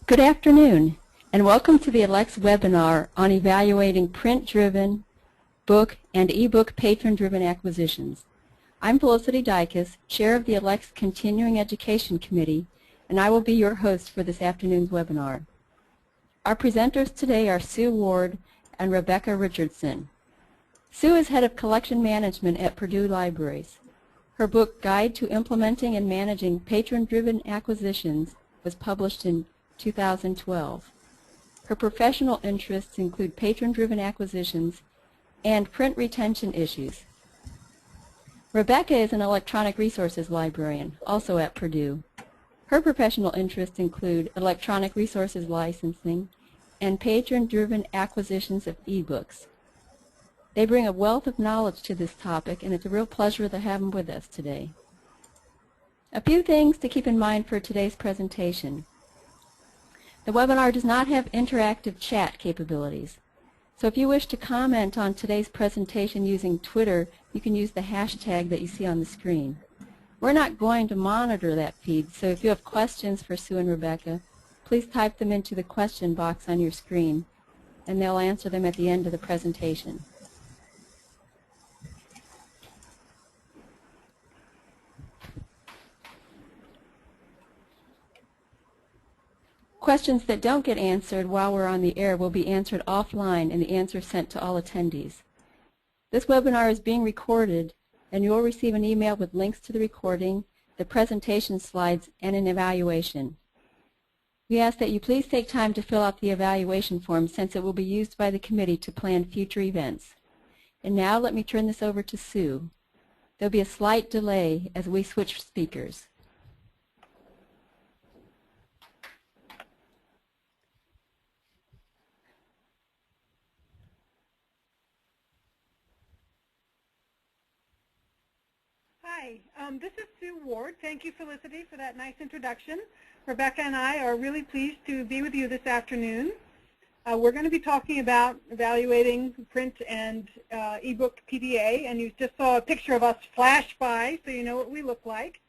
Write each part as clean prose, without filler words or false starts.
Good afternoon, and welcome to the ALCTS webinar on evaluating print-driven book and ebook patron-driven acquisitions. I'm Felicity Dicus, Chair of the ALCTS Continuing Education Committee, and I will be your host for this afternoon's webinar. Our presenters today are Sue Ward and Rebecca Richardson. Sue is Head of Collection Management at Purdue Libraries. Her book, Guide to Implementing and Managing Patron-Driven Acquisitions, was published in 2012. Her professional interests include patron-driven acquisitions and print retention issues. Rebecca is an electronic resources librarian, also at Purdue. Her professional interests include electronic resources licensing and patron-driven acquisitions of ebooks. They bring a wealth of knowledge to this topic, and it's a real pleasure to have them with us today. A few things to keep in mind for today's presentation. The webinar does not have interactive chat capabilities. So if you wish to comment on today's presentation using Twitter, you can use the hashtag that you see on the screen. We're not going to monitor that feed, so if you have questions for Sue and Rebecca, please type them into the question box on your screen, and they'll answer them at the end of the presentation. Questions that don't get answered while we're on the air will be answered offline and the answer sent to all attendees. This webinar is being recorded, and you'll receive an email with links to the recording, the presentation slides, and an evaluation. We ask that you please take time to fill out the evaluation form since it will be used by the committee to plan future events. And now let me turn this over to Sue. There'll be a slight delay as we switch speakers. Hi, this is Sue Ward. Thank you, Felicity, for that nice introduction. Rebecca and I are really pleased to be with you this afternoon. We're going to be talking about evaluating print and ebook PDA, and you just saw a picture of us flash by, so you know what we look like.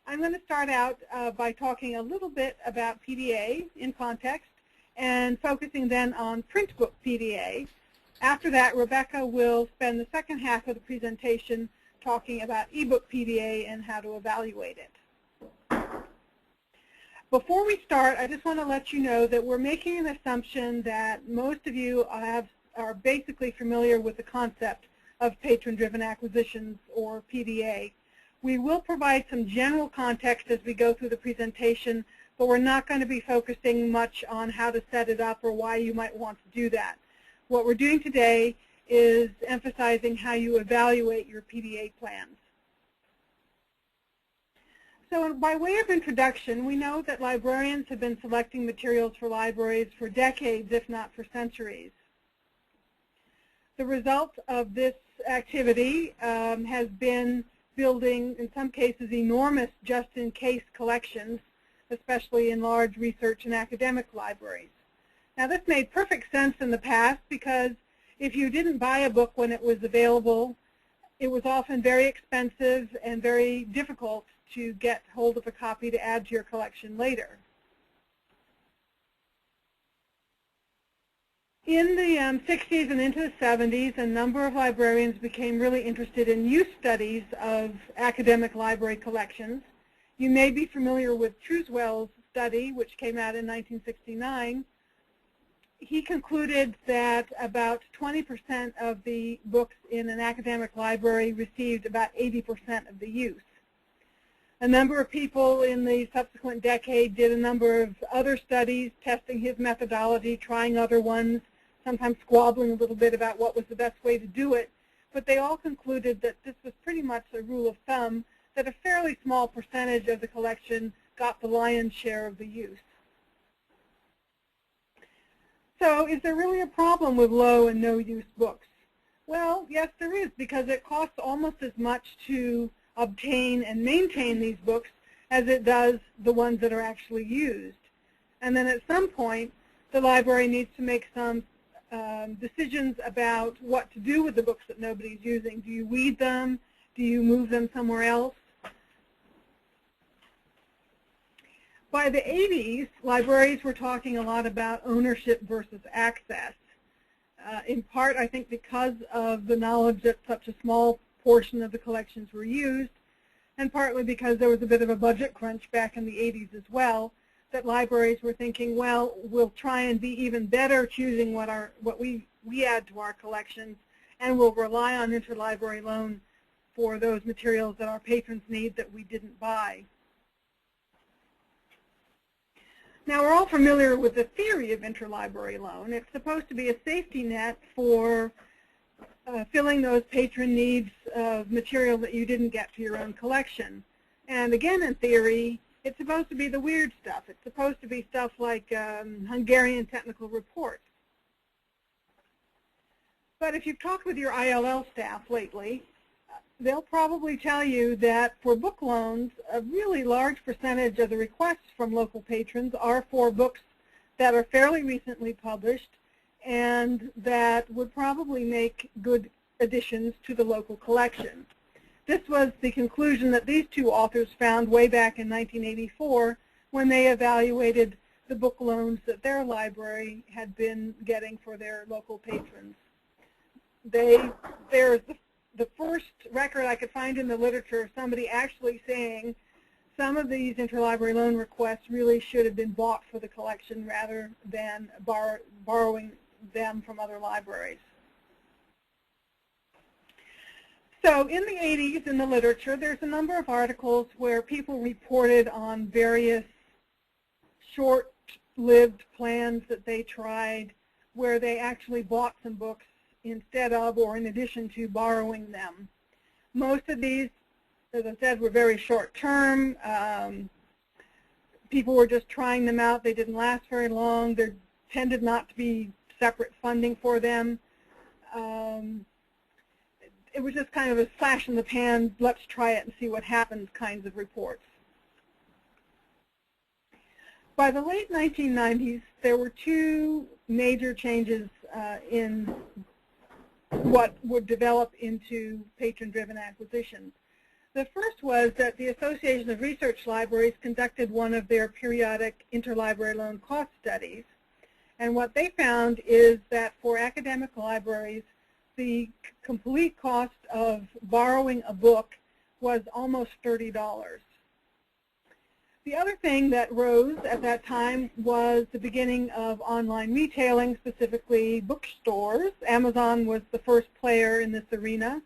I'm going to start out by talking a little bit about PDA in context and focusing then on print book PDA. After that, Rebecca will spend the second half of the presentation talking about ebook PDA and how to evaluate it. Before we start, I just want to let you know that we're making an assumption that most of you are basically familiar with the concept of patron-driven acquisitions, or PDA. We will provide some general context as we go through the presentation, but we're not going to be focusing much on how to set it up or why you might want to do that. What we're doing today is emphasizing how you evaluate your PDA plans. So by way of introduction, we know that librarians have been selecting materials for libraries for decades, if not for centuries. The result of this activity has been building, in some cases, enormous just-in-case collections, especially in large research and academic libraries. Now, this made perfect sense in the past because if you didn't buy a book when it was available, it was often very expensive and very difficult to get hold of a copy to add to your collection later. In the 60s and into the 70s, a number of librarians became really interested in use studies of academic library collections. You may be familiar with Truswell's study, which came out in 1969. He concluded that about 20% of the books in an academic library received about 80% of the use. A number of people in the subsequent decade did a number of other studies, testing his methodology, trying other ones, sometimes squabbling a little bit about what was the best way to do it, but they all concluded that this was pretty much a rule of thumb, that a fairly small percentage of the collection got the lion's share of the use. So is there really a problem with low and no use books? Well, yes, there is, because it costs almost as much to obtain and maintain these books as it does the ones that are actually used. And then at some point, the library needs to make some decisions about what to do with the books that nobody's using. Do you weed them? Do you move them somewhere else? By the 80s, libraries were talking a lot about ownership versus access. In part, I think because of the knowledge that such a small portion of the collections were used, and partly because there was a bit of a budget crunch back in the 80s as well, that libraries were thinking, well, we'll try and be even better choosing what we add to our collections, and we'll rely on interlibrary loan for those materials that our patrons need that we didn't buy. Now, we're all familiar with the theory of interlibrary loan. It's supposed to be a safety net for filling those patron needs of material that you didn't get to your own collection. And again, in theory, it's supposed to be the weird stuff. It's supposed to be stuff like Hungarian technical reports. But if you've talked with your ILL staff lately, they'll probably tell you that for book loans, a really large percentage of the requests from local patrons are for books that are fairly recently published and that would probably make good additions to the local collection. This was the conclusion that these two authors found way back in 1984 when they evaluated the book loans that their library had been getting for their local patrons. There's the first record I could find in the literature of somebody actually saying some of these interlibrary loan requests really should have been bought for the collection rather than borrowing them from other libraries. So in the 80s in the literature, there's a number of articles where people reported on various short-lived plans that they tried where they actually bought some books instead of or in addition to borrowing them. Most of these, as I said, were very short-term. People were just trying them out. They didn't last very long. There tended not to be separate funding for them. It was just kind of a flash in the pan, let's try it and see what happens kinds of reports. By the late 1990s, there were two major changes in what would develop into patron-driven acquisitions. The first was that the Association of Research Libraries conducted one of their periodic interlibrary loan cost studies. And what they found is that for academic libraries, the complete cost of borrowing a book was almost $30. The other thing that rose at that time was the beginning of online retailing, specifically bookstores. Amazon was the first player in this arena,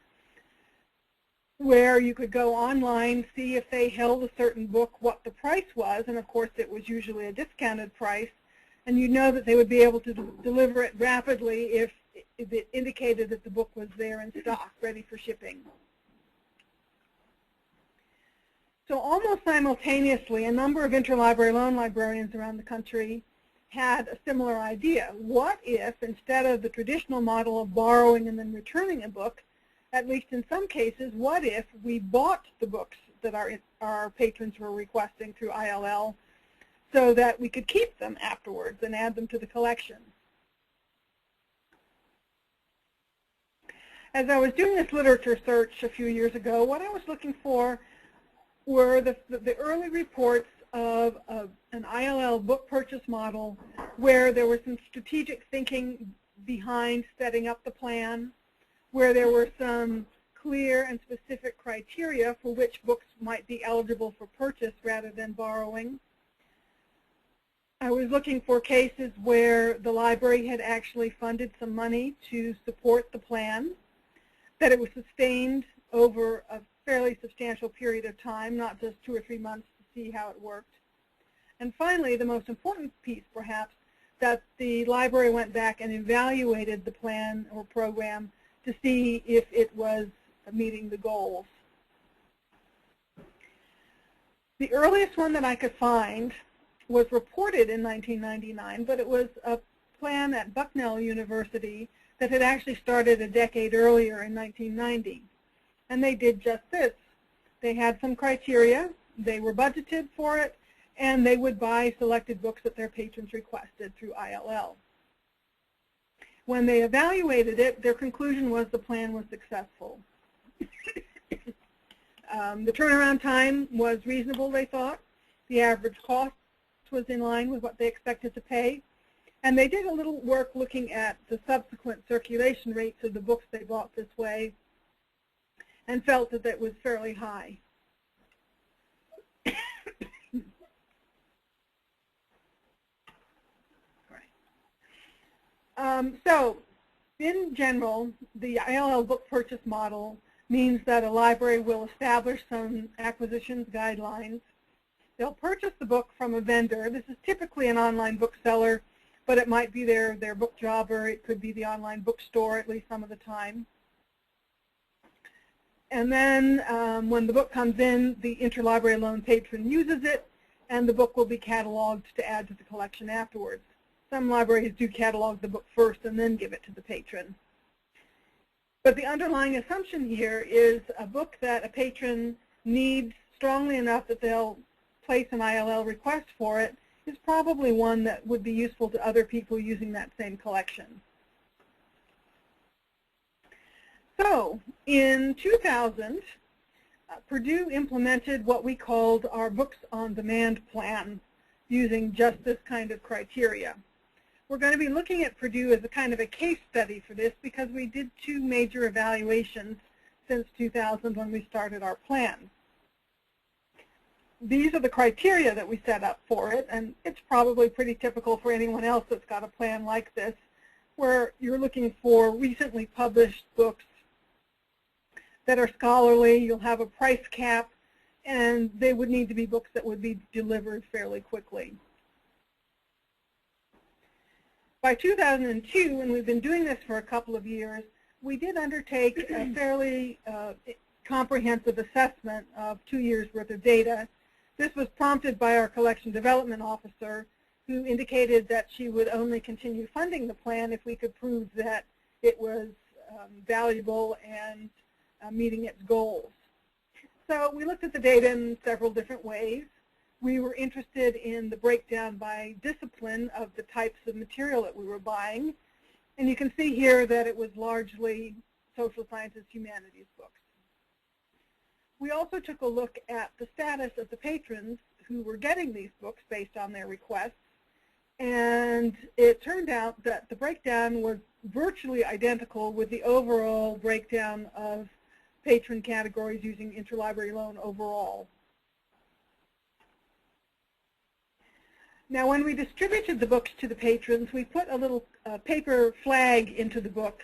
where you could go online, see if they held a certain book, what the price was, and of course it was usually a discounted price, and you know that they would be able to deliver it rapidly if it indicated that the book was there in stock, ready for shipping. So almost simultaneously, a number of interlibrary loan librarians around the country had a similar idea. What if, instead of the traditional model of borrowing and then returning a book, at least in some cases, what if we bought the books that our patrons were requesting through ILL so that we could keep them afterwards and add them to the collection? As I was doing this literature search a few years ago, what I was looking for were the early reports of an ILL book purchase model where there was some strategic thinking behind setting up the plan, where there were some clear and specific criteria for which books might be eligible for purchase rather than borrowing. I was looking for cases where the library had actually funded some money to support the plan, that it was sustained over a fairly substantial period of time, not just 2 or 3 months to see how it worked. And finally, the most important piece perhaps, that the library went back and evaluated the plan or program to see if it was meeting the goals. The earliest one that I could find was reported in 1999, but it was a plan at Bucknell University that had actually started a decade earlier in 1990. And they did just this. They had some criteria, they were budgeted for it, and they would buy selected books that their patrons requested through ILL. When they evaluated it, their conclusion was the plan was successful. The turnaround time was reasonable, they thought. The average cost was in line with what they expected to pay. And they did a little work looking at the subsequent circulation rates of the books they bought this way and felt that that was fairly high. So, in general, the ILL book purchase model means that a library will establish some acquisitions guidelines. They'll purchase the book from a vendor. This is typically an online bookseller, but it might be their book jobber. It could be the online bookstore, at least some of the time. And then when the book comes in, the interlibrary loan patron uses it, and the book will be cataloged to add to the collection afterwards. Some libraries do catalog the book first and then give it to the patron. But the underlying assumption here is a book that a patron needs strongly enough that they'll place an ILL request for it is probably one that would be useful to other people using that same collection. So in 2000, Purdue implemented what we called our Books on Demand plan using just this kind of criteria. We're going to be looking at Purdue as a kind of a case study for this because we did 2 major evaluations since 2000 when we started our plan. These are the criteria that we set up for it, and it's probably pretty typical for anyone else that's got a plan like this, where you're looking for recently published books that are scholarly. You'll have a price cap, and they would need to be books that would be delivered fairly quickly. By 2002, and we've been doing this for a couple of years, we did undertake a fairly comprehensive assessment of 2 years' worth of data. This was prompted by our collection development officer, who indicated that she would only continue funding the plan if we could prove that it was valuable and meeting its goals. So we looked at the data in several different ways. We were interested in the breakdown by discipline of the types of material that we were buying. And you can see here that it was largely social sciences, humanities books. We also took a look at the status of the patrons who were getting these books based on their requests. And it turned out that the breakdown was virtually identical with the overall breakdown of patron categories using interlibrary loan overall. Now, when we distributed the books to the patrons, we put a little paper flag into the book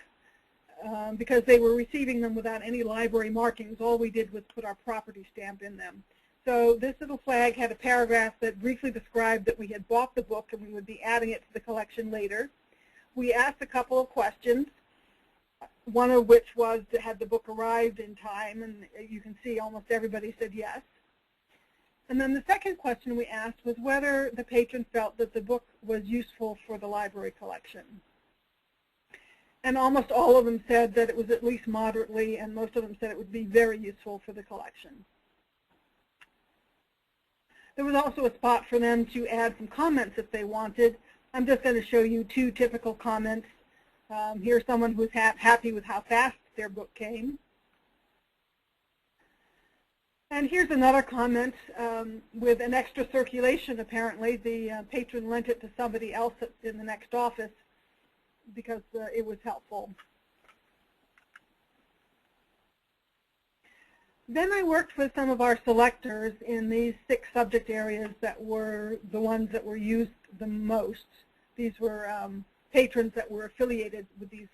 because they were receiving them without any library markings. All we did was put our property stamp in them. So this little flag had a paragraph that briefly described that we had bought the book and we would be adding it to the collection later. We asked a couple of questions, one of which was, had the book arrived in time? And you can see almost everybody said yes. And then the second question we asked was whether the patron felt that the book was useful for the library collection. And almost all of them said that it was at least moderately, and most of them said it would be very useful for the collection. There was also a spot for them to add some comments if they wanted. I'm just going to show you 2 typical comments. Here's someone who's happy with how fast their book came. And here's another comment with an extra circulation, apparently. The patron lent it to somebody else in the next office because it was helpful. Then I worked with some of our selectors in these 6 subject areas that were the ones that were used the most. These were patrons that were affiliated with these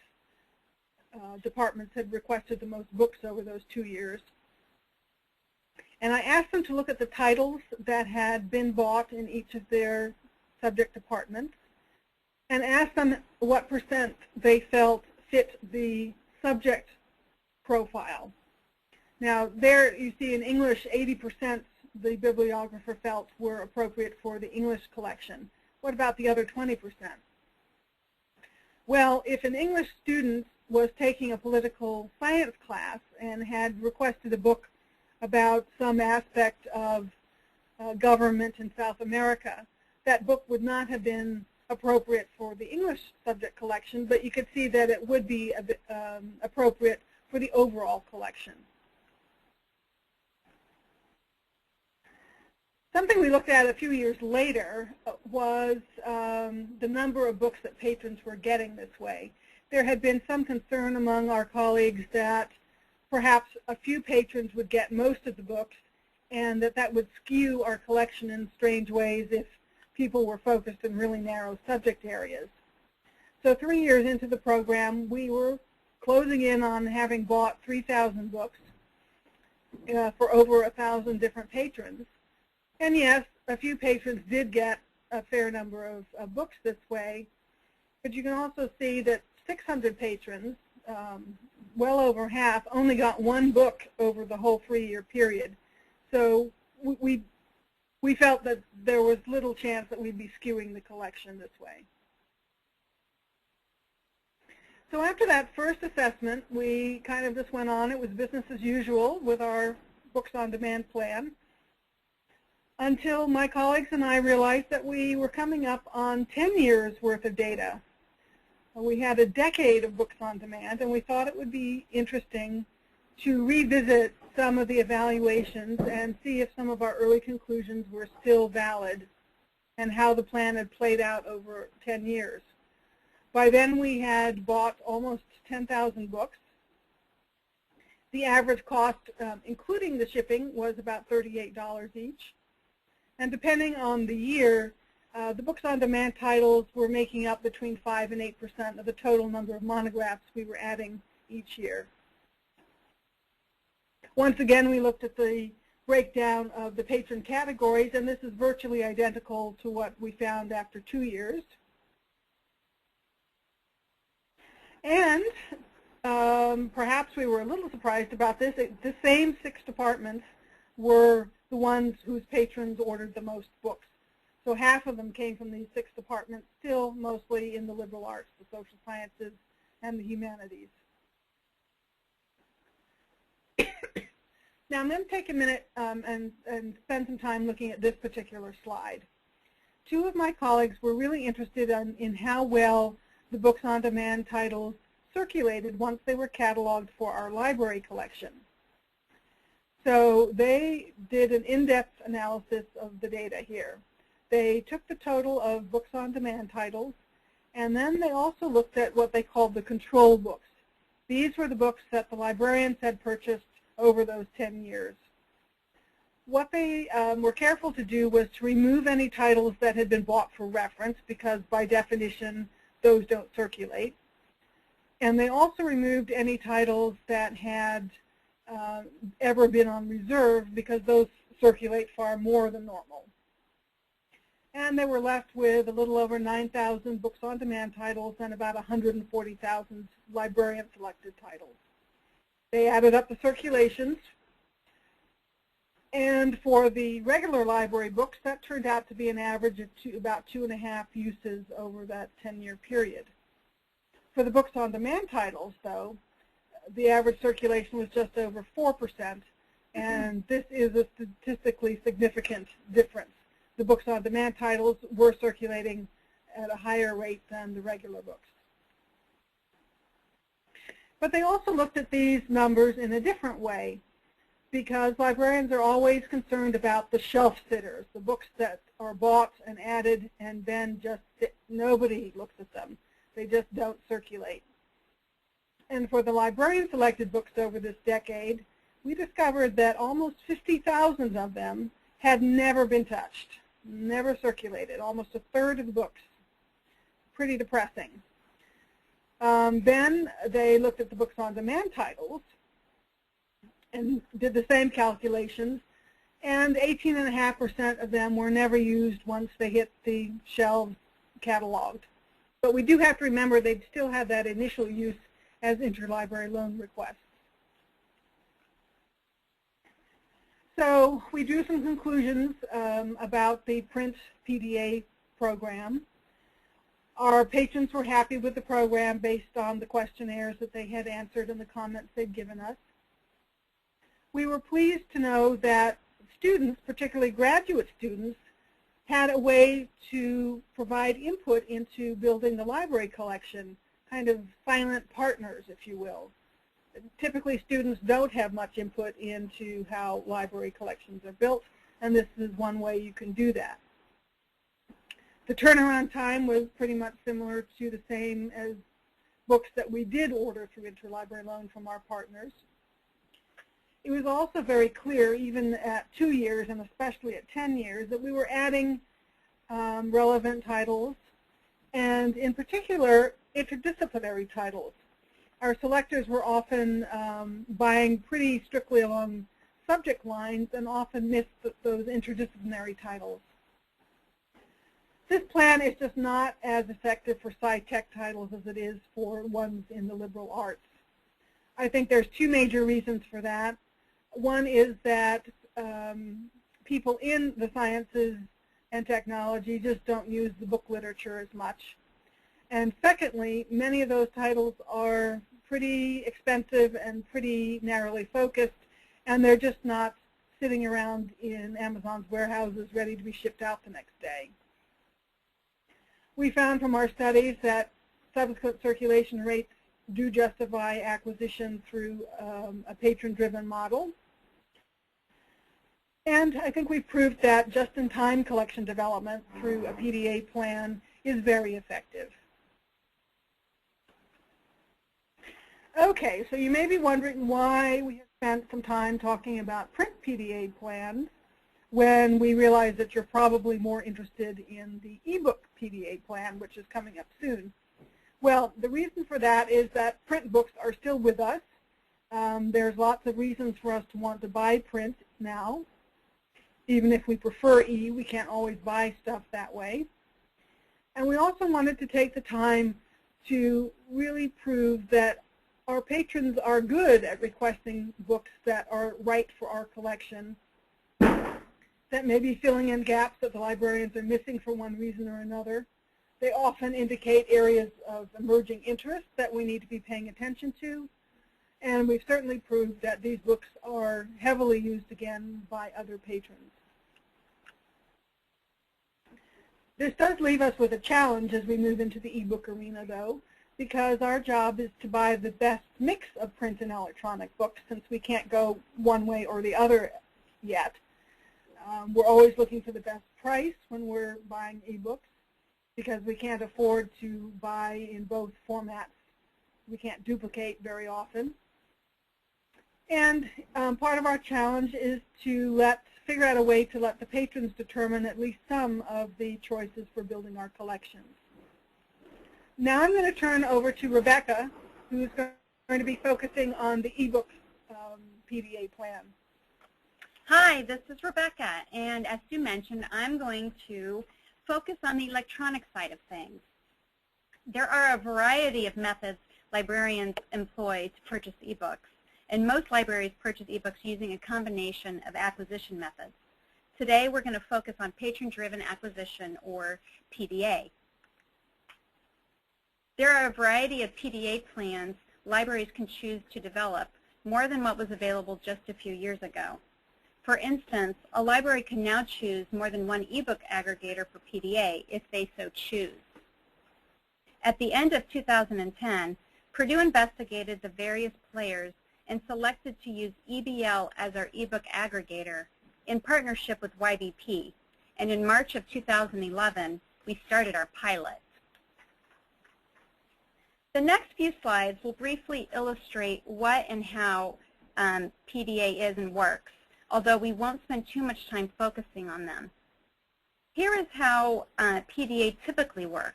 departments had requested the most books over those 2 years. And I asked them to look at the titles that had been bought in each of their subject departments and asked them what % they felt fit the subject profile. Now there you see in English 80% the bibliographer felt were appropriate for the English collection. What about the other 20%? Well, if an English student was taking a political science class and had requested a book about some aspect of government in South America, that book would not have been appropriate for the English subject collection, but you could see that it would be a bit, appropriate for the overall collection. Something we looked at a few years later was the number of books that patrons were getting this way. There had been some concern among our colleagues that perhaps a few patrons would get most of the books, and that would skew our collection in strange ways if people were focused in really narrow subject areas. So 3 years into the program, we were closing in on having bought 3,000 books for over 1,000 different patrons. And yes, a few patrons did get a fair number of books this way, but you can also see that 600 patrons, well over half, only got one book over the whole 3-year period. So we felt that there was little chance that we'd be skewing the collection this way. So after that first assessment, we kind of just went on. It was business as usual with our Books on Demand plan, until my colleagues and I realized that we were coming up on 10 years worth of data. We had a decade of books on demand, and we thought it would be interesting to revisit some of the evaluations and see if some of our early conclusions were still valid and how the plan had played out over 10 years. By then we had bought almost 10,000 books. The average cost, including the shipping, was about $38 each. And depending on the year, the books on demand titles were making up between 5 and 8% of the total number of monographs we were adding each year. Once again, we looked at the breakdown of the patron categories, and this is virtually identical to what we found after 2 years. And perhaps we were a little surprised about this. The same 6 departments were the ones whose patrons ordered the most books. So half of them came from these 6 departments, still mostly in the liberal arts, the social sciences, and the humanities. Now I'm going to take a minute and spend some time looking at this particular slide. 2 of my colleagues were really interested in how well the books on demand titles circulated once they were cataloged for our library collection. So they did an in-depth analysis of the data here. They took the total of books on demand titles, and then they also looked at what they called the control books. These were the books that the librarians had purchased over those 10 years. What they were careful to do was to remove any titles that had been bought for reference, because by definition those don't circulate. And they also removed any titles that had ever been on reserve, because those circulate far more than normal. And they were left with a little over 9,000 books on demand titles and about 140,000 librarian-selected titles. They added up the circulations, and for the regular library books, that turned out to be an average of about 2.5 uses over that 10-year period. For the books on demand titles, though, the average circulation was just over 4%, and this is a statistically significant difference. The books on demand titles were circulating at a higher rate than the regular books. But they also looked at these numbers in a different way, because librarians are always concerned about the shelf sitters, the books that are bought and added and then just sit. Nobody looks at them. They just don't circulate. And for the librarian-selected books over this decade, we discovered that almost 50,000 of them had never been touched, never circulated, almost a third of the books. Pretty depressing. Then they looked at the books on demand titles and did the same calculations, and 18.5% of them were never used once they hit the shelves cataloged. But we do have to remember they still have that initial use as interlibrary loan requests. So we drew some conclusions about the print PDA program. Our patrons were happy with the program based on the questionnaires that they had answered and the comments they'd given us. We were pleased to know that students, particularly graduate students, had a way to provide input into building the library collection, kind of silent partners, if you will. Typically, students don't have much input into how library collections are built, and this is one way you can do that. The turnaround time was pretty much similar to the same as books that we did order through interlibrary loan from our partners. It was also very clear, even at 2 years and especially at 10 years, that we were adding relevant titles, and in particular, interdisciplinary titles. Our selectors were often buying pretty strictly along subject lines and often missed those interdisciplinary titles. This plan is just not as effective for sci-tech titles as it is for ones in the liberal arts. I think there's two major reasons for that. One is that people in the sciences and technology just don't use the book literature as much. And secondly, many of those titles are pretty expensive and pretty narrowly focused, and they're just not sitting around in Amazon's warehouses ready to be shipped out the next day. We found from our studies that subsequent circulation rates do justify acquisition through a patron-driven model. And I think we've proved that just-in-time collection development through a PDA plan is very effective. Okay, so you may be wondering why we have spent some time talking about print PDA plans when we realize that you're probably more interested in the ebook PDA plan, which is coming up soon. Well, the reason for that is that print books are still with us. There's lots of reasons for us to want to buy print now. Even if we prefer e, we can't always buy stuff that way. And we also wanted to take the time to really prove that our patrons are good at requesting books that are right for our collection, that may be filling in gaps that the librarians are missing for one reason or another. They often indicate areas of emerging interest that we need to be paying attention to. And we've certainly proved that these books are heavily used again by other patrons. This does leave us with a challenge as we move into the ebook arena, though, because our job is to buy the best mix of print and electronic books, since we can't go one way or the other yet. We're always looking for the best price when we're buying ebooks, because we can't afford to buy in both formats. We can't duplicate very often. And part of our challenge is to figure out a way to let the patrons determine at least some of the choices for building our collections. Now I'm going to turn over to Rebecca, who's going to be focusing on the ebook PDA plan. Hi, this is Rebecca, and as Sue mentioned, I'm going to focus on the electronic side of things. There are a variety of methods librarians employ to purchase ebooks, and most libraries purchase ebooks using a combination of acquisition methods. Today we're going to focus on patron-driven acquisition, or PDA. There are a variety of PDA plans libraries can choose to develop, more than what was available just a few years ago. For instance, a library can now choose more than one ebook aggregator for PDA if they so choose. At the end of 2010, Purdue investigated the various players and selected to use EBL as our ebook aggregator in partnership with YBP, and in March of 2011, we started our pilot. The next few slides will briefly illustrate what and how PDA is and works, although we won't spend too much time focusing on them. Here is how PDA typically works.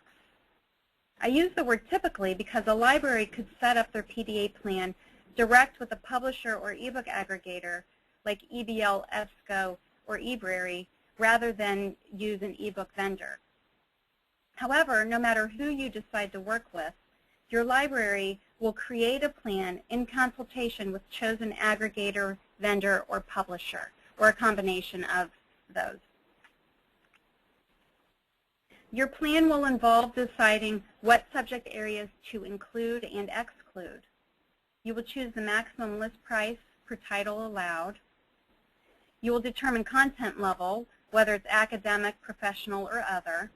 I use the word typically because a library could set up their PDA plan direct with a publisher or ebook aggregator like EBL, EBSCO, or eBrary rather than use an ebook vendor. However, no matter who you decide to work with, your library will create a plan in consultation with chosen aggregator, vendor, or publisher, or a combination of those. Your plan will involve deciding what subject areas to include and exclude. You will choose the maximum list price per title allowed. You will determine content level, whether it's academic, professional, or other.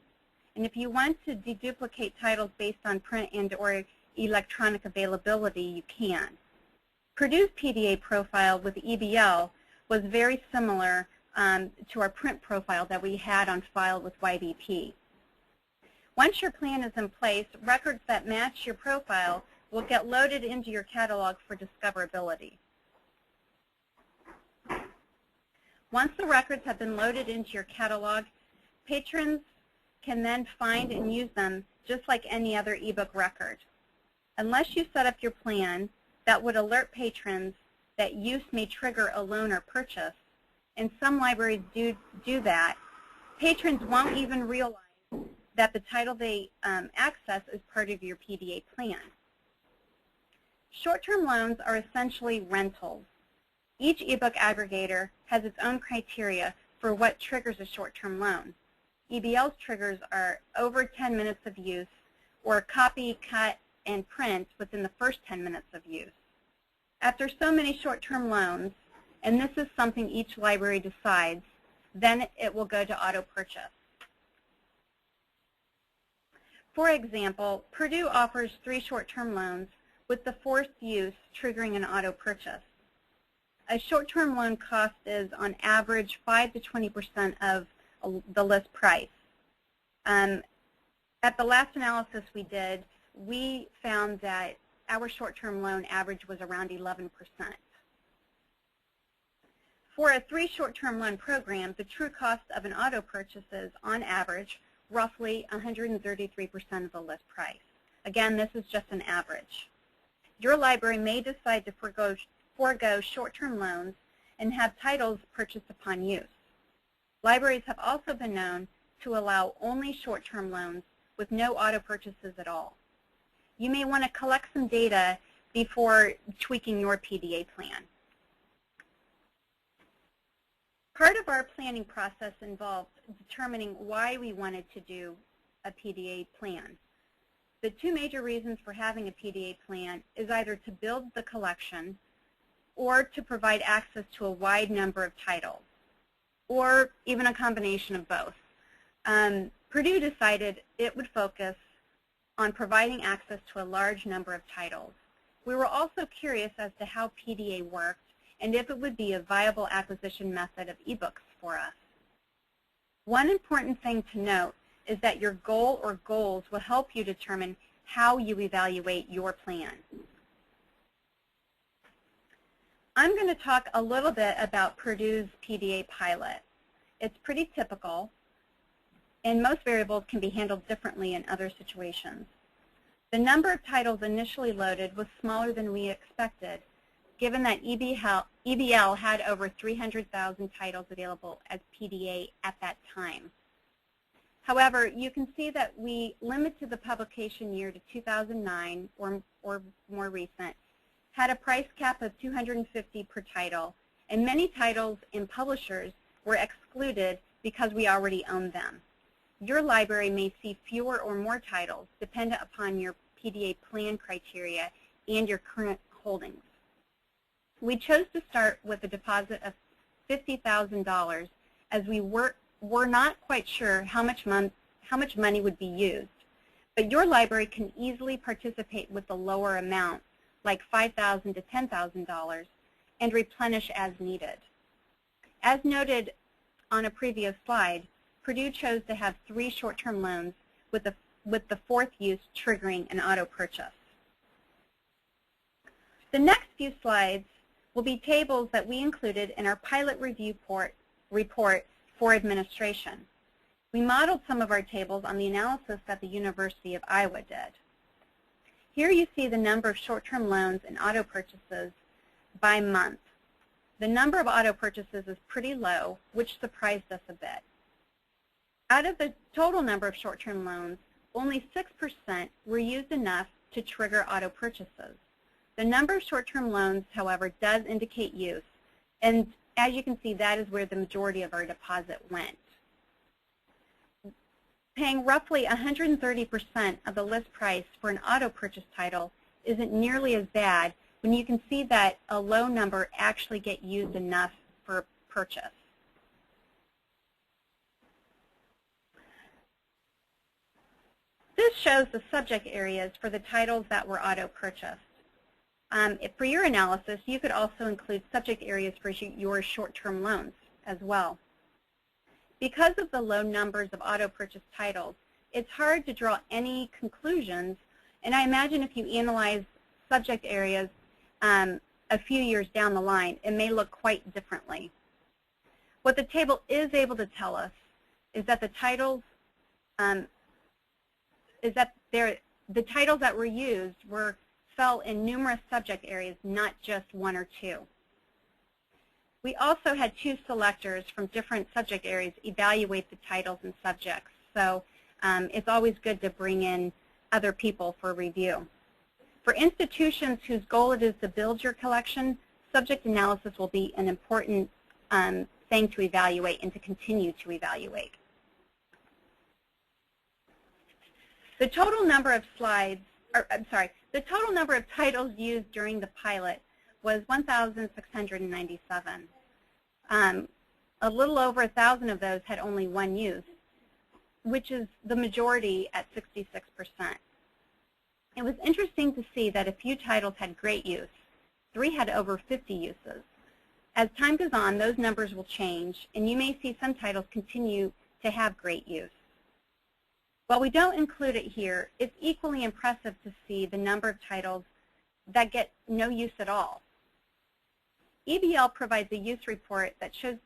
And if you want to deduplicate titles based on print and or electronic availability, you can. Purdue's PDA profile with EBL was very similar to our print profile that we had on file with YBP. Once your plan is in place, records that match your profile will get loaded into your catalog for discoverability. Once the records have been loaded into your catalog, patrons can then find and use them just like any other ebook record. Unless you set up your plan that would alert patrons that use may trigger a loan or purchase, and some libraries do that, patrons won't even realize that the title they access is part of your PDA plan. Short-term loans are essentially rentals. Each ebook aggregator has its own criteria for what triggers a short-term loan. EBL's triggers are over 10 minutes of use or copy, cut, and print within the first 10 minutes of use. After so many short-term loans, and this is something each library decides, then it will go to auto-purchase. For example, Purdue offers 3 short-term loans with the 4th use triggering an auto-purchase. A short-term loan cost is, on average, 5 to 20% of the list price. At the last analysis we did, we found that our short-term loan average was around 11%. For a 3 short-term loan program, the true cost of an auto purchase is, on average, roughly 133% of the list price. Again, this is just an average. Your library may decide to forego short-term loans and have titles purchased upon use. Libraries have also been known to allow only short-term loans with no auto purchases at all. You may want to collect some data before tweaking your PDA plan. Part of our planning process involved determining why we wanted to do a PDA plan. The 2 major reasons for having a PDA plan is either to build the collection or to provide access to a wide number of titles, or even a combination of both. Purdue decided it would focus on providing access to a large number of titles. We were also curious as to how PDA worked and if it would be a viable acquisition method of ebooks for us. One important thing to note is that your goal or goals will help you determine how you evaluate your plan. I'm going to talk a little bit about Purdue's PDA pilot. It's pretty typical, and most variables can be handled differently in other situations. The number of titles initially loaded was smaller than we expected, given that EBL had over 300,000 titles available as PDA at that time. However, you can see that we limited the publication year to 2009 or more recent, had a price cap of $250 per title, and many titles and publishers were excluded because we already owned them. Your library may see fewer or more titles dependent upon your PDA plan criteria and your current holdings. We chose to start with a deposit of $50,000 as we were not quite sure how much money would be used. But your library can easily participate with a lower amount, like $5,000 to $10,000, and replenish as needed. As noted on a previous slide, Purdue chose to have 3 short-term loans with the 4th use triggering an auto purchase. The next few slides will be tables that we included in our pilot review report for administration. We modeled some of our tables on the analysis that the University of Iowa did. Here you see the number of short-term loans and auto purchases by month. The number of auto purchases is pretty low, which surprised us a bit. Out of the total number of short-term loans, only 6% were used enough to trigger auto purchases. The number of short-term loans, however, does indicate use, and as you can see, that is where the majority of our deposit went. Paying roughly 130% of the list price for an auto purchase title isn't nearly as bad when you can see that a low number actually get used enough for purchase. This shows the subject areas for the titles that were auto purchased. For your analysis, you could also include subject areas for your short-term loans as well. Because of the low numbers of auto-purchase titles, it's hard to draw any conclusions, and I imagine if you analyze subject areas a few years down the line, it may look quite differently. What the table is able to tell us is that the titles the titles that were used fell in numerous subject areas, not just one or two. We also had two selectors from different subject areas evaluate the titles and subjects, so it's always good to bring in other people for review. For institutions whose goal it is to build your collection, subject analysis will be an important thing to evaluate and to continue to evaluate. The total number of the total number of titles used during the pilot was 1,697. A little over 1,000 of those had only one use, which is the majority at 66%. It was interesting to see that a few titles had great use. 3 had over 50 uses. As time goes on, those numbers will change, and you may see some titles continue to have great use. While we don't include it here, it's equally impressive to see the number of titles that get no use at all. EBL provides a use report that shows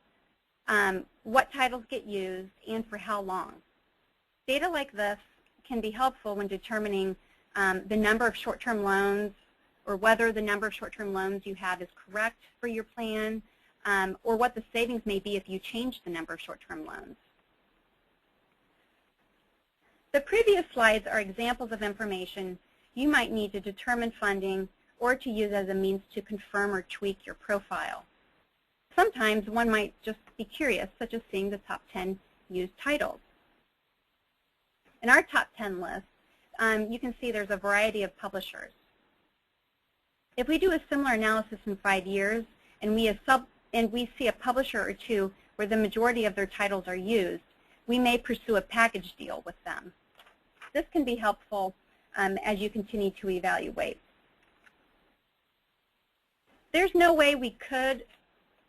what titles get used and for how long. Data like this can be helpful when determining the number of short-term loans, or whether the number of short-term loans you have is correct for your plan, or what the savings may be if you change the number of short-term loans. The previous slides are examples of information you might need to determine funding or to use as a means to confirm or tweak your profile. Sometimes one might just be curious, such as seeing the top 10 used titles. In our top 10 list, you can see there's a variety of publishers. If we do a similar analysis in 5 years and we see a publisher or two where the majority of their titles are used, we may pursue a package deal with them. This can be helpful as you continue to evaluate. There's no way we could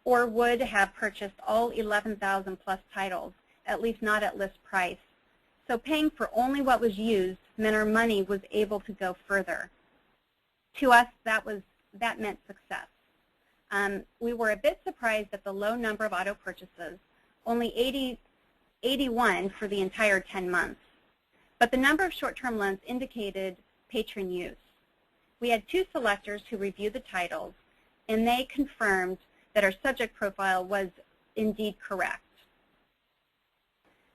or would have purchased all 11,000 plus titles, at least not at list price. So paying for only what was used meant our money was able to go further. To us, that meant success. We were a bit surprised at the low number of auto purchases, only 81 for the entire 10 months. But the number of short-term loans indicated patron use. We had 2 selectors who reviewed the titles, and they confirmed that our subject profile was indeed correct.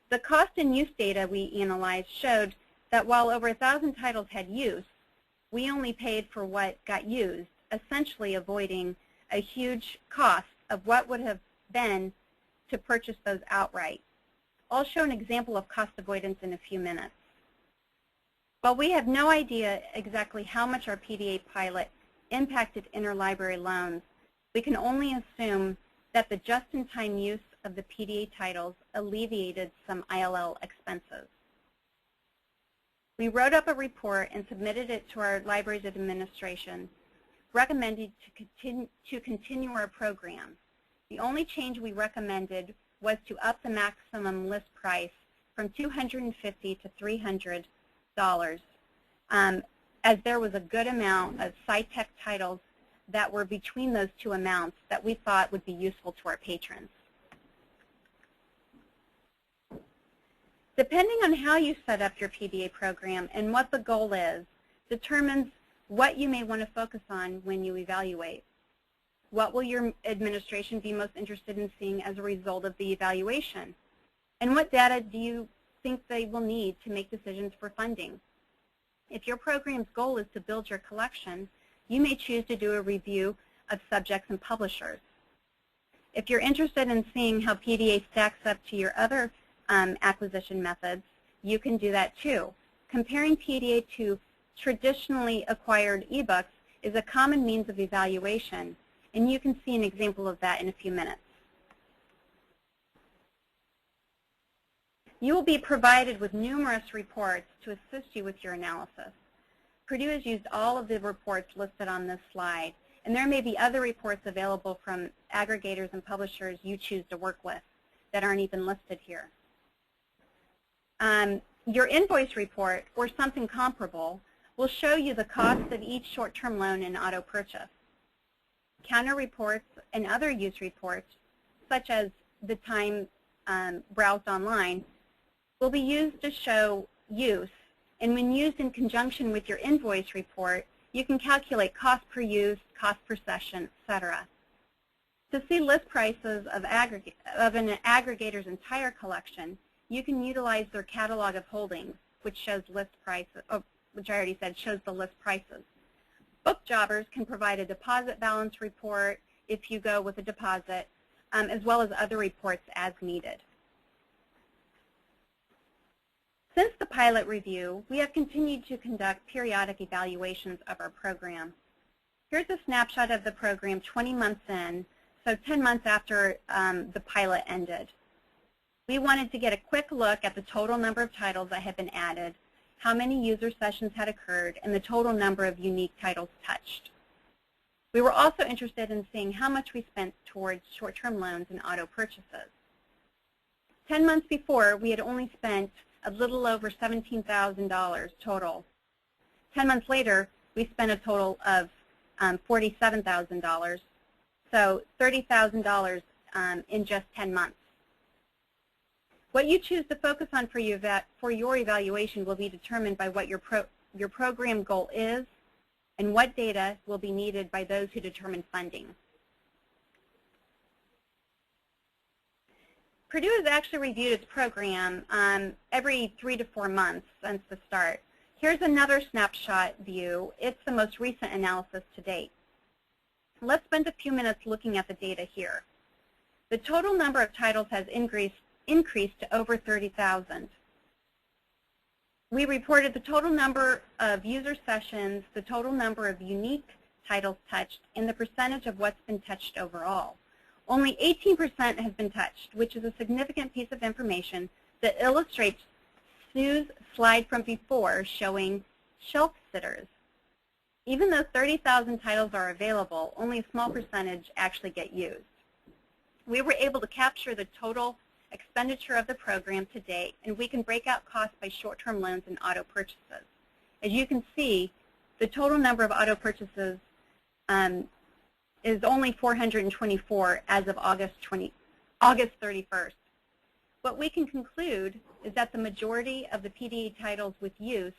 The cost and use data we analyzed showed that while over 1,000 titles had use, we only paid for what got used, essentially avoiding a huge cost of what would have been to purchase those outright. I'll show an example of cost avoidance in a few minutes. While we have no idea exactly how much our PDA pilot impacted interlibrary loans, we can only assume that the just-in-time use of the PDA titles alleviated some ILL expenses. We wrote up a report and submitted it to our library's administration, recommending to continue our program. The only change we recommended was to up the maximum list price from $250 to $300, as there was a good amount of sci-tech titles that were between those 2 amounts that we thought would be useful to our patrons. Depending on how you set up your PDA program and what the goal is, determines what you may want to focus on when you evaluate. What will your administration be most interested in seeing as a result of the evaluation? And what data do you think they will need to make decisions for funding? If your program's goal is to build your collection, you may choose to do a review of subjects and publishers. If you're interested in seeing how PDA stacks up to your other acquisition methods, you can do that too. Comparing PDA to traditionally acquired ebooks is a common means of evaluation, and you can see an example of that in a few minutes. You will be provided with numerous reports to assist you with your analysis. Purdue has used all of the reports listed on this slide, and there may be other reports available from aggregators and publishers you choose to work with that aren't even listed here. Your invoice report, or something comparable, will show you the cost of each short-term loan in auto purchase. Counter reports and other use reports, such as the time browsed online, will be used to show use, and when used in conjunction with your invoice report, you can calculate cost per use, cost per session, etc. To see list prices of an aggregator's entire collection, you can utilize their catalog of holdings, which shows list prices, which I already said shows the list prices. Book jobbers can provide a deposit balance report if you go with a deposit, as well as other reports as needed. Since the pilot review, we have continued to conduct periodic evaluations of our program. Here's a snapshot of the program 20 months in, so 10 months after the pilot ended. We wanted to get a quick look at the total number of titles that had been added, how many user sessions had occurred, and the total number of unique titles touched. We were also interested in seeing how much we spent towards short-term loans and auto purchases. 10 months before, we had only spent a little over $17,000 total. 10 months later, we spent a total of $47,000, so $30,000 in just 10 months. What you choose to focus on for your evaluation will be determined by what your program goal is and what data will be needed by those who determine funding. Purdue has actually reviewed its program every 3 to 4 months since the start. Here's another snapshot view. It's the most recent analysis to date. Let's spend a few minutes looking at the data here. The total number of titles has increased to over 30,000. We reported the total number of user sessions, the total number of unique titles touched, and the percentage of what's been touched overall. Only 18% has been touched, which is a significant piece of information that illustrates Sue's slide from before showing shelf sitters. Even though 30,000 titles are available, only a small percentage actually get used. We were able to capture the total expenditure of the program to date, and we can break out costs by short-term loans and auto purchases. As you can see, the total number of auto purchases is only 424 as of August 31st. What we can conclude is that the majority of the PDA titles with use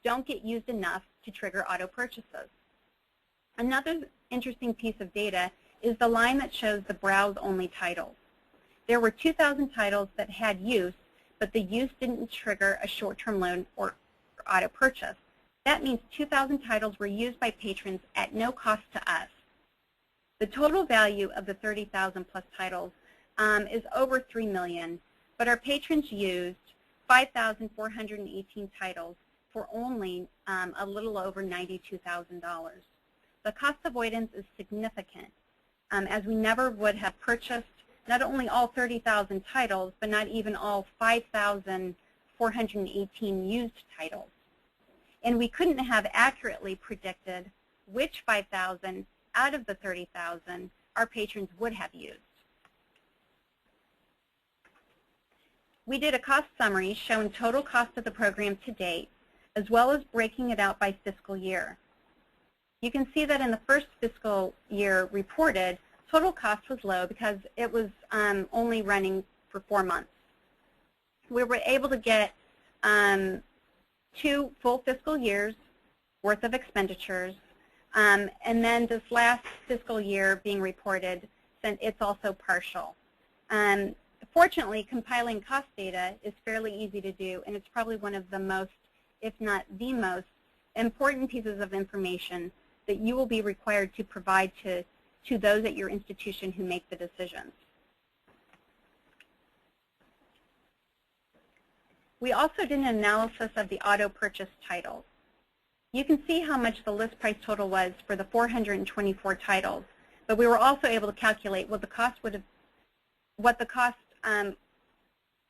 don't get used enough to trigger auto purchases. Another interesting piece of data is the line that shows the browse-only titles. There were 2,000 titles that had use, but the use didn't trigger a short-term loan or auto purchase. That means 2,000 titles were used by patrons at no cost to us. The total value of the 30,000 plus titles is over $3 million, but our patrons used 5,418 titles for only a little over $92,000. The cost avoidance is significant, as we never would have purchased not only all 30,000 titles, but not even all 5,418 used titles. And we couldn't have accurately predicted which 5,000 out of the 30,000 our patrons would have used. We did a cost summary showing total cost of the program to date, as well as breaking it out by fiscal year. You can see that in the first fiscal year reported, total cost was low because it was only running for 4 months. We were able to get 2 full fiscal years worth of expenditures, and then this last fiscal year being reported, since it's also partial. Fortunately, compiling cost data is fairly easy to do, and it's probably one of the most, if not the most, important pieces of information that you will be required to provide to those at your institution who make the decisions. We also did an analysis of the auto purchase titles. You can see how much the list price total was for the 424 titles, but we were also able to calculate what the cost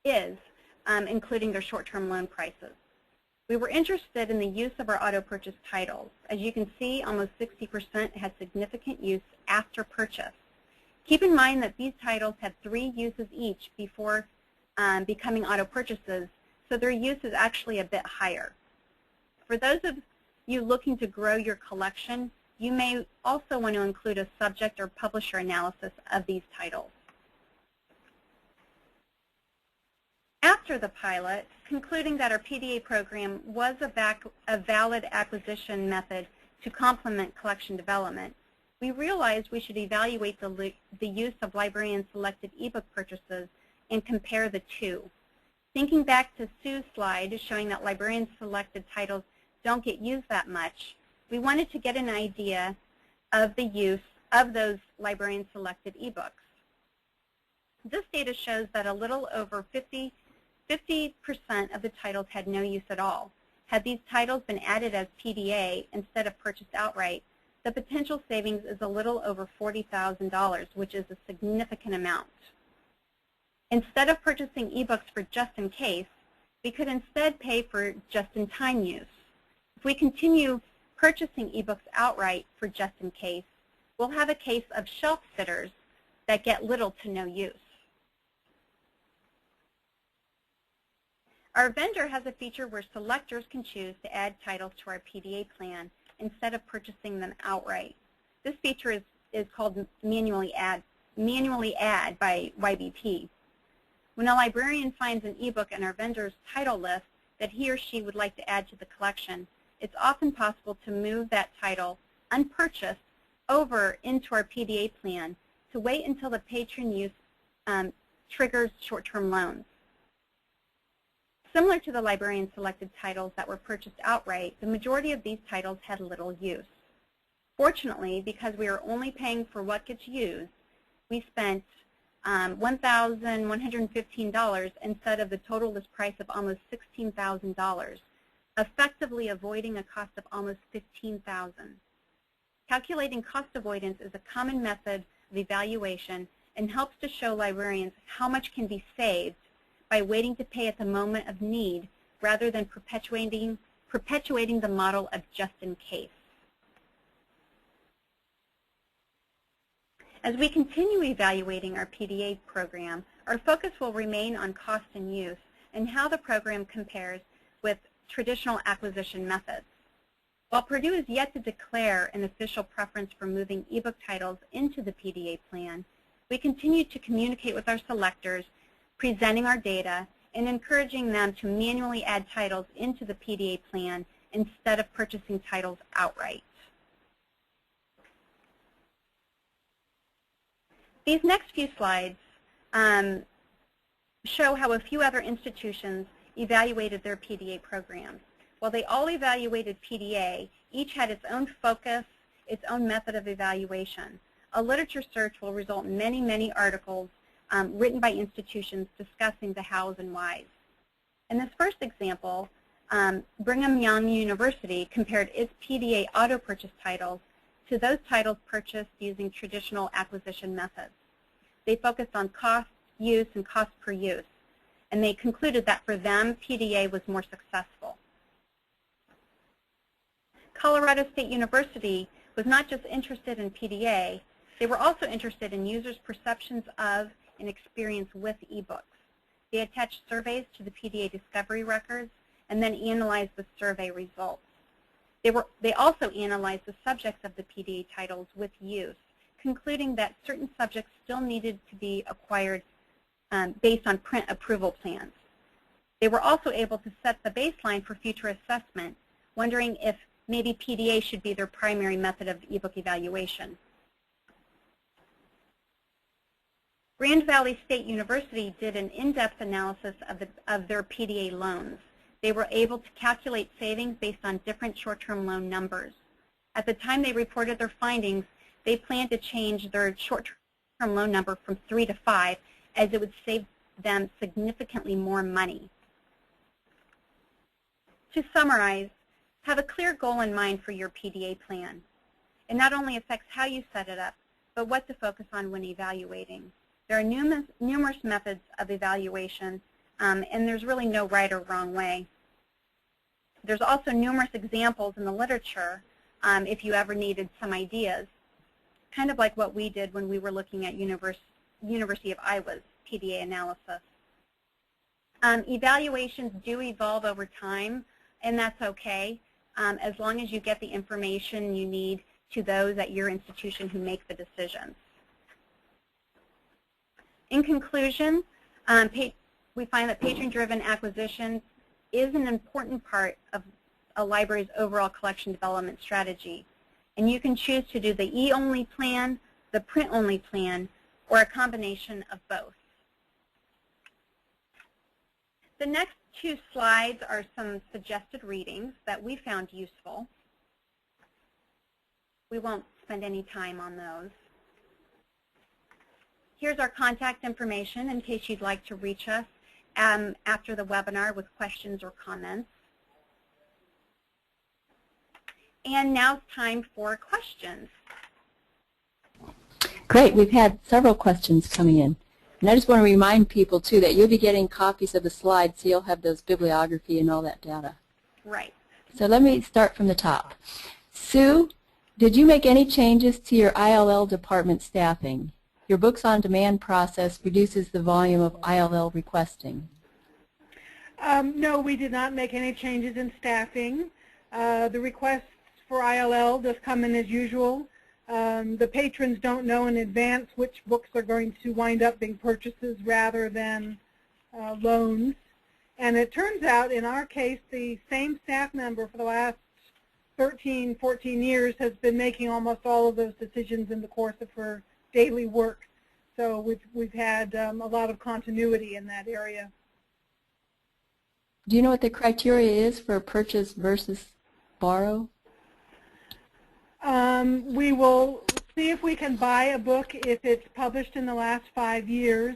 is, including their short-term loan prices. We were interested in the use of our auto purchase titles. As you can see, almost 60% had significant use after purchase. Keep in mind that these titles have 3 uses each before becoming auto purchases, so their use is actually a bit higher. For those of you looking to grow your collection, you may also want to include a subject or publisher analysis of these titles. After the pilot, concluding that our PDA program was a valid acquisition method to complement collection development, we realized we should evaluate the use of librarian-selected ebook purchases and compare the two. Thinking back to Sue's slide showing that librarian-selected titles don't get used that much, we wanted to get an idea of the use of those librarian-selected ebooks. This data shows that a little over 50% of the titles had no use at all. Had these titles been added as PDA instead of purchased outright, the potential savings is a little over $40,000, which is a significant amount. Instead of purchasing ebooks for just in case, we could instead pay for just-in-time use. If we continue purchasing ebooks outright for just in case, we'll have a case of shelf sitters that get little to no use. Our vendor has a feature where selectors can choose to add titles to our PDA plan instead of purchasing them outright. This feature is called manually add by YBP. When a librarian finds an ebook in our vendor's title list that he or she would like to add to the collection, it's often possible to move that title unpurchased over into our PDA plan to wait until the patron use triggers short-term loans. Similar to the librarian-selected titles that were purchased outright, the majority of these titles had little use. Fortunately, because we are only paying for what gets used, we spent $1,115 instead of the total list price of almost $16,000, effectively avoiding a cost of almost $15,000. Calculating cost avoidance is a common method of evaluation and helps to show librarians how much can be saved by waiting to pay at the moment of need rather than perpetuating the model of just in case. As we continue evaluating our PDA program, our focus will remain on cost and use and how the program compares with traditional acquisition methods. While Purdue is yet to declare an official preference for moving ebook titles into the PDA plan, we continue to communicate with our selectors, presenting our data, and encouraging them to manually add titles into the PDA plan instead of purchasing titles outright. These next few slides show how a few other institutions evaluated their PDA programs. While they all evaluated PDA, each had its own focus, its own method of evaluation. A literature search will result in many, many articles written by institutions discussing the hows and whys. In this first example, Brigham Young University compared its PDA auto purchase titles to those titles purchased using traditional acquisition methods. They focused on cost, use, and cost per use, and they concluded that for them, PDA was more successful. Colorado State University was not just interested in PDA, they were also interested in users' perceptions of and experience with ebooks. They attached surveys to the PDA discovery records and then analyzed the survey results. They also analyzed the subjects of the PDA titles with use, concluding that certain subjects still needed to be acquired based on print approval plans. They were also able to set the baseline for future assessment, wondering if maybe PDA should be their primary method of ebook evaluation. Grand Valley State University did an in-depth analysis of their PDA loans. They were able to calculate savings based on different short-term loan numbers. At the time they reported their findings, they planned to change their short-term loan number from 3 to 5, as it would save them significantly more money. To summarize, have a clear goal in mind for your PDA plan. It not only affects how you set it up, but what to focus on when evaluating. There are numerous methods of evaluation, and there's really no right or wrong way. There's also numerous examples in the literature if you ever needed some ideas. kind of like what we did when we were looking at University of Iowa's PDA analysis. Evaluations do evolve over time, and that's okay, as long as you get the information you need to those at your institution who make the decisions. In conclusion, we find that patron-driven acquisition is an important part of a library's overall collection development strategy. And you can choose to do the e-only plan, the print-only plan, or a combination of both. The next two slides are some suggested readings that we found useful. We won't spend any time on those. Here's our contact information in case you'd like to reach us after the webinar with questions or comments. And now it's time for questions. Great. We've had several questions coming in. And I just want to remind people, too, that you'll be getting copies of the slides, so you'll have those bibliography and all that data. Right. So let me start from the top. Sue, did you make any changes to your ILL department staffing? Your books on demand process reduces the volume of ILL requesting. No, we did not make any changes in staffing. The requests for ILL just come in as usual. The patrons don't know in advance which books are going to wind up being purchases rather than loans. And it turns out, in our case, the same staff member for the last 13, 14 years has been making almost all of those decisions in the course of her daily work. So we've had a lot of continuity in that area. Do you know what the criteria is for purchase versus borrow? We will see if we can buy a book if it's published in the last 5 years,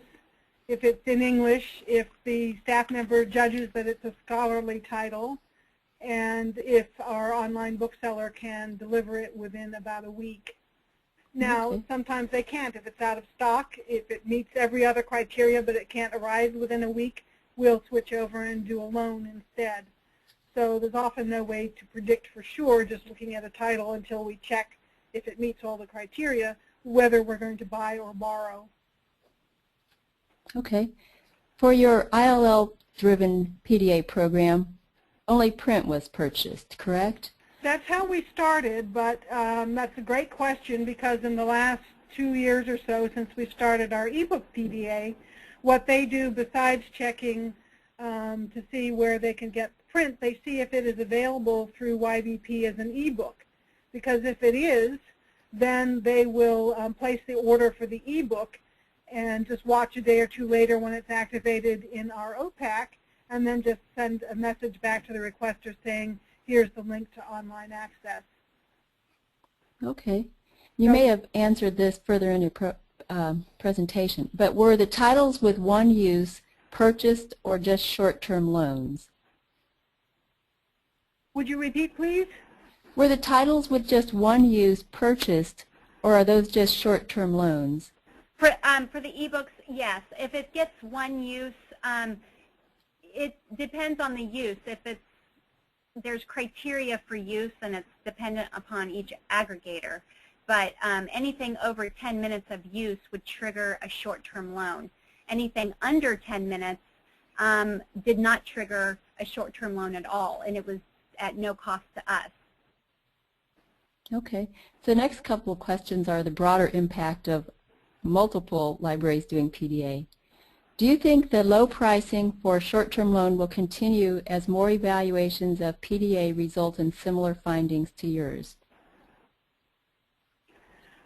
if it's in English, if the staff member judges that it's a scholarly title, and if our online bookseller can deliver it within about a week. Now, Okay. Sometimes they can't. If it's out of stock, if it meets every other criteria but it can't arrive within a week, we'll switch over and do a loan instead. So there's often no way to predict for sure, just looking at a title, until we check if it meets all the criteria, whether we're going to buy or borrow. Okay. For your ILL-driven PDA program, only print was purchased, correct? That's how we started, but that's a great question, because in the last 2 years or so since we started our Ebook PDA, what they do besides checking to see where they can get print, they see if it is available through YBP as an ebook. Because if it is, then they will place the order for the ebook and just watch a day or two later when it's activated in our OPAC, and then just send a message back to the requester saying, here's the link to online access. Okay. You may have answered this further in your presentation, but were the titles with one use purchased or just short-term loans? Would you repeat, please? Were the titles with just one use purchased, or are those just short-term loans? For the ebooks, yes. If it gets one use, it depends on the use. If there's criteria for use, and it's dependent upon each aggregator. But anything over 10 minutes of use would trigger a short-term loan. Anything under 10 minutes did not trigger a short-term loan at all, and it was at no cost to us. Okay. So the next couple of questions are the broader impact of multiple libraries doing PDA. Do you think the low pricing for short-term loan will continue as more evaluations of PDA result in similar findings to yours?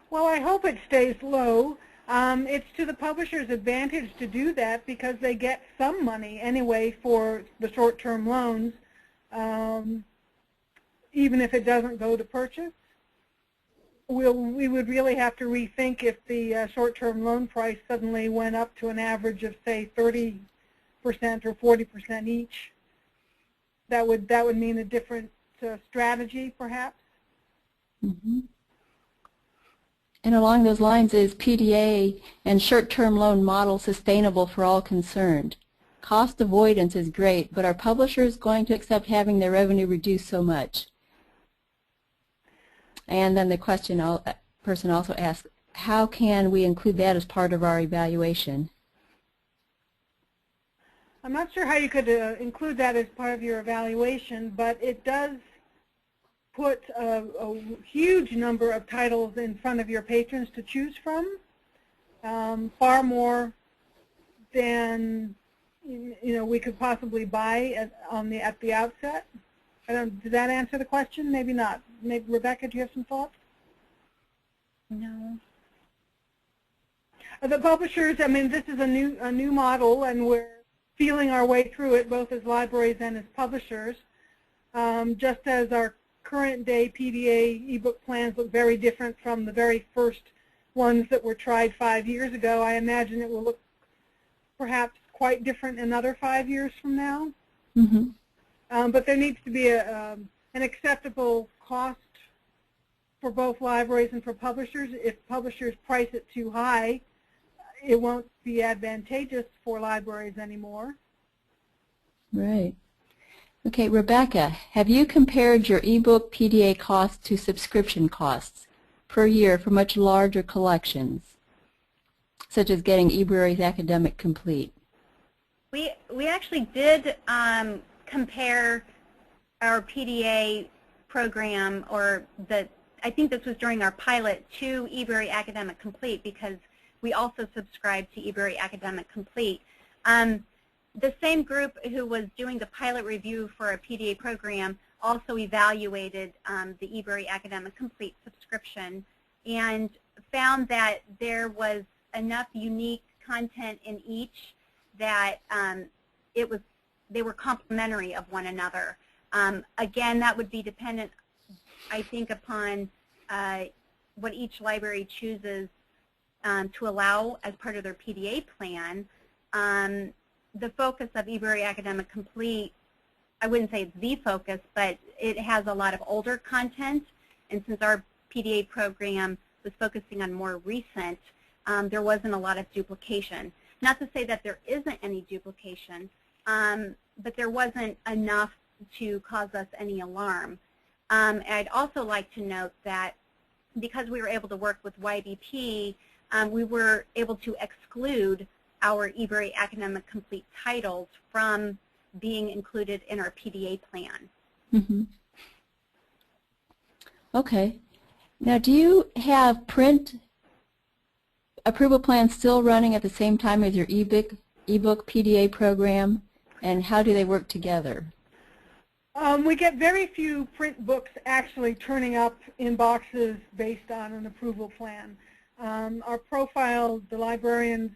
Well, I hope it stays low. It's to the publisher's advantage to do that because they get some money anyway for the short-term loans, even if it doesn't go to purchase. We would really have to rethink if the short-term loan price suddenly went up to an average of, say, 30% or 40% each. That would mean a different strategy, perhaps. Mm-hmm. And along those lines, is PDA and short-term loan model sustainable for all concerned? Cost avoidance is great, but are publishers going to accept having their revenue reduced so much? And then the question, person also asked, how can we include that as part of our evaluation? I'm not sure how you could include that as part of your evaluation, but it does put a huge number of titles in front of your patrons to choose from, far more than we could possibly buy at the outset. Did that answer the question? Maybe not. Maybe Rebecca, do you have some thoughts? No. The publishers, I mean, this is a new model, and we're feeling our way through it, both as libraries and as publishers. Just as our current day PDA ebook plans look very different from the very first ones that were tried 5 years ago, I imagine it will look perhaps quite different another 5 years from now. Mm-hmm. But there needs to be an acceptable cost for both libraries and for publishers. If publishers price it too high, it won't be advantageous for libraries anymore. Right. Okay, Rebecca, have you compared your ebook PDA costs to subscription costs per year for much larger collections, such as getting eBrary's Academic Complete? We actually did compare our PDA program, or I think this was during our pilot, to eBrary Academic Complete, because we also subscribe to eBrary Academic Complete. The same group who was doing the pilot review for our PDA program also evaluated the eBrary Academic Complete subscription and found that there was enough unique content in each that they were complementary of one another. Again, that would be dependent, I think, upon what each library chooses to allow as part of their PDA plan. The focus of eBrary Academic Complete, I wouldn't say it's the focus, but it has a lot of older content, and since our PDA program was focusing on more recent, there wasn't a lot of duplication. Not to say that there isn't any duplication, but there wasn't enough to cause us any alarm. I'd also like to note that because we were able to work with YBP, we were able to exclude our eBrary Academic Complete titles from being included in our PDA plan. Mm-hmm. Okay. Now, do you have print approval plans still running at the same time as your ebook PDA program, and how do they work together? We get very few print books actually turning up in boxes based on an approval plan. Our profile, the librarians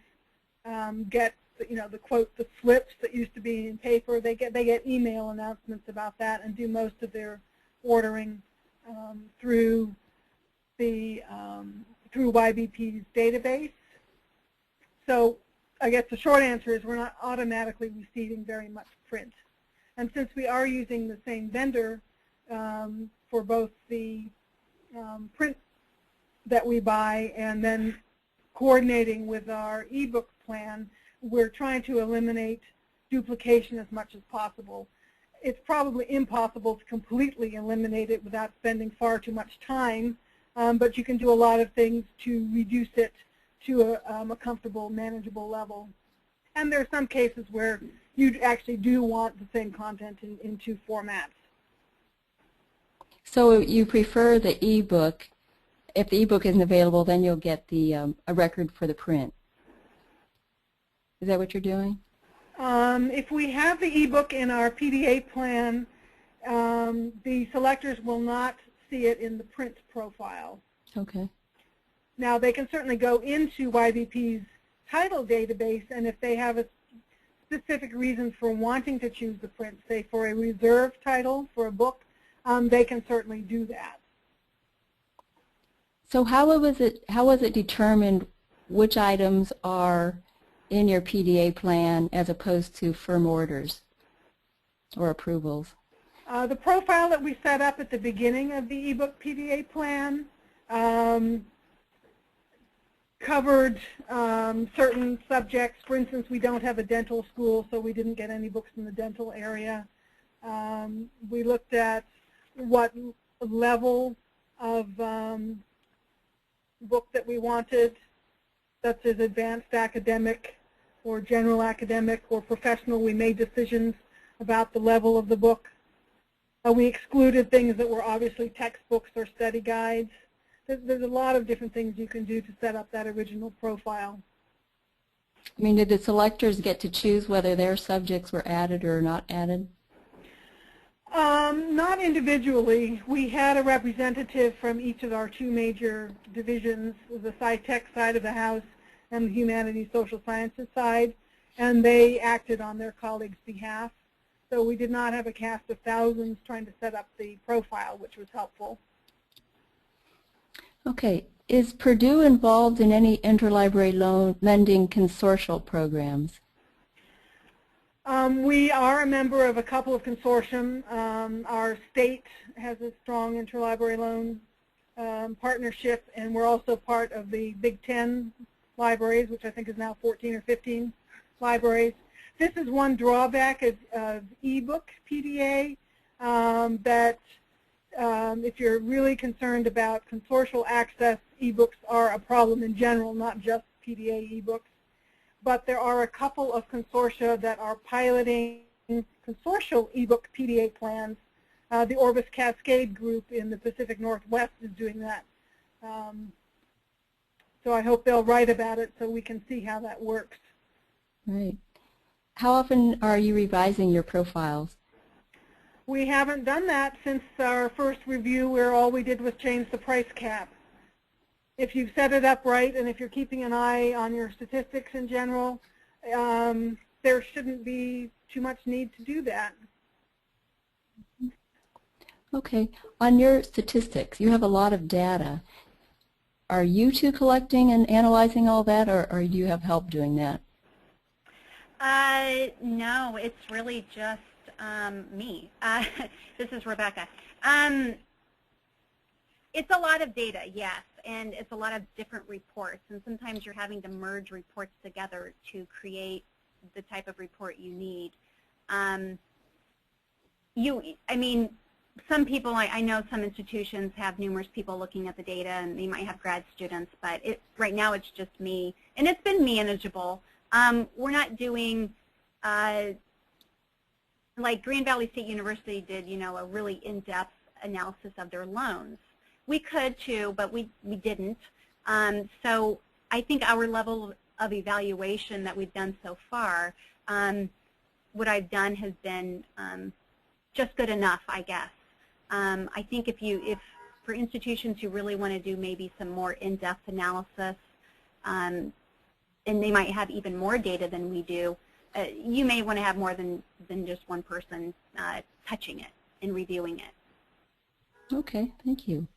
get the quote, the slips that used to be in paper. They get email announcements about that and do most of their ordering through YBP's database. So I guess the short answer is we're not automatically receiving very much print. And since we are using the same vendor for both the print that we buy and then coordinating with our ebook plan, we're trying to eliminate duplication as much as possible. It's probably impossible to completely eliminate it without spending far too much time, but you can do a lot of things to reduce it to a comfortable, manageable level. And there are some cases where you actually do want the same content in two formats. So you prefer the ebook. If the ebook isn't available, then you'll get the a record for the print. Is that what you're doing? If we have the ebook in our PDA plan, the selectors will not see it in the print profile. Okay. Now, they can certainly go into YBP's title database, and if they have a specific reason for wanting to choose the print, say for a reserved title for a book, they can certainly do that. So how was it determined which items are in your PDA plan as opposed to firm orders or approvals? The profile that we set up at the beginning of the ebook PDA plan covered certain subjects. For instance, we don't have a dental school, so we didn't get any books in the dental area. We looked at what level of book that we wanted, such as advanced academic or general academic or professional. We made decisions about the level of the book. We excluded things that were obviously textbooks or study guides. There's a lot of different things you can do to set up that original profile. I mean, did the selectors get to choose whether their subjects were added or not added? Not individually. We had a representative from each of our two major divisions, the sci-tech side of the house and the humanities social sciences side, and they acted on their colleagues' behalf. So we did not have a cast of thousands trying to set up the profile, which was helpful. Okay. Is Purdue involved in any interlibrary lending consortial programs? We are a member of a couple of consortium. Our state has a strong interlibrary loan partnership, and we're also part of the Big Ten libraries, which I think is now 14 or 15 libraries. This is one drawback of Ebook PDA, that if you're really concerned about consortial access, ebooks are a problem in general, not just PDA ebooks. But there are a couple of consortia that are piloting consortial ebook PDA plans. The Orbis Cascade group in the Pacific Northwest is doing that. So I hope they'll write about it so we can see how that works. Right. How often are you revising your profiles? We haven't done that since our first review, where all we did was change the price cap. If you've set it up right and if you're keeping an eye on your statistics in general, there shouldn't be too much need to do that. Okay. On your statistics, you have a lot of data. Are you two collecting and analyzing all that, or do you have help doing that? No, it's really just me. This is Rebecca. It's a lot of data, yes, and it's a lot of different reports, and sometimes you're having to merge reports together to create the type of report you need. I mean, some people, I know some institutions have numerous people looking at the data, and they might have grad students, but right now it's just me, and it's been manageable. We're not doing, like Grand Valley State University did, a really in-depth analysis of their loans. We could too, but we didn't. So I think our level of evaluation that we've done so far, what I've done has been just good enough, I guess. I think if for institutions who really want to do maybe some more in-depth analysis, and they might have even more data than we do, you may want to have more than just one person touching it and reviewing it. Okay, thank you.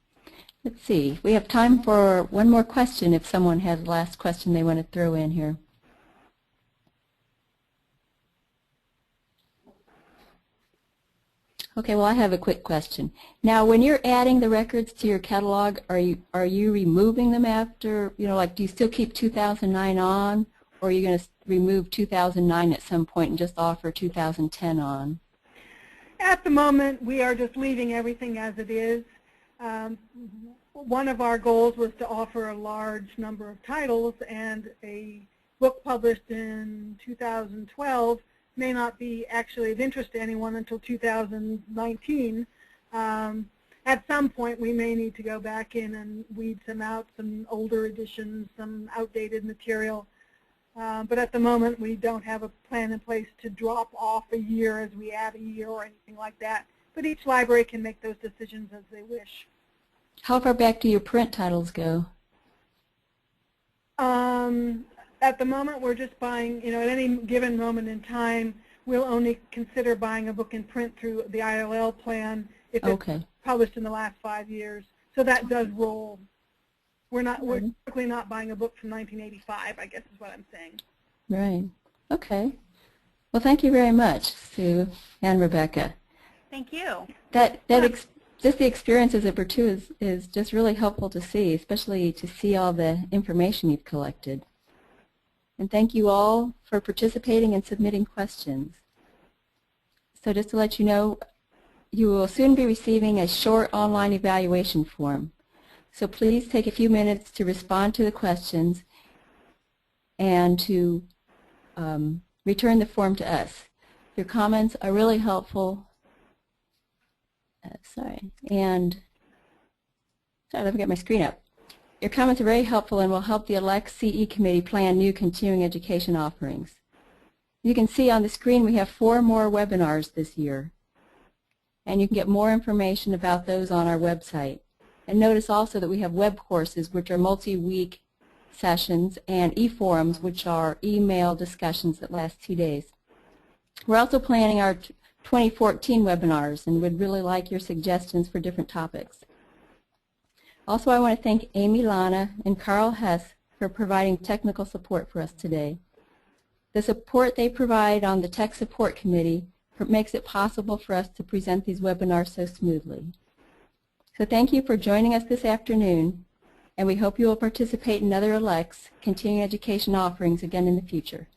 Let's see. We have time for one more question if someone has the last question they want to throw in here. Okay, well, I have a quick question. Now, when you're adding the records to your catalog, are you removing them after, like, do you still keep 2009 on, or are you going to remove 2009 at some point and just offer 2010 on? At the moment, we are just leaving everything as it is. One of our goals was to offer a large number of titles, and a book published in 2012 may not be actually of interest to anyone until 2019. At some point, we may need to go back in and weed some older editions, some outdated material. But at the moment, we don't have a plan in place to drop off a year as we add a year or anything like that. But each library can make those decisions as they wish. How far back do your print titles go? At the moment, we're just buying, at any given moment in time, we'll only consider buying a book in print through the ILL plan if it's published in the last 5 years. So that does roll. We're typically not buying a book from 1985, I guess is what I'm saying. Right. Okay. Well, thank you very much, Sue and Rebecca. Thank you. Just the experiences at Purdue is just really helpful to see, especially to see all the information you've collected. And thank you all for participating and submitting questions. So just to let you know, you will soon be receiving a short online evaluation form. So please take a few minutes to respond to the questions and to return the form to us. Your comments are really helpful. Sorry, let me get my screen up. Your comments are very helpful and will help the ALCTS committee plan new continuing education offerings. You can see on the screen we have 4 more webinars this year, and you can get more information about those on our website. And notice also that we have web courses, which are multi-week sessions, and e-forums, which are email discussions that last 2 days. We're also planning our 2014 webinars and would really like your suggestions for different topics. Also, I want to thank Amy Lana and Carl Hess for providing technical support for us today. The support they provide on the Tech Support Committee makes it possible for us to present these webinars so smoothly. So thank you for joining us this afternoon, and we hope you will participate in other ALCTS continuing education offerings again in the future.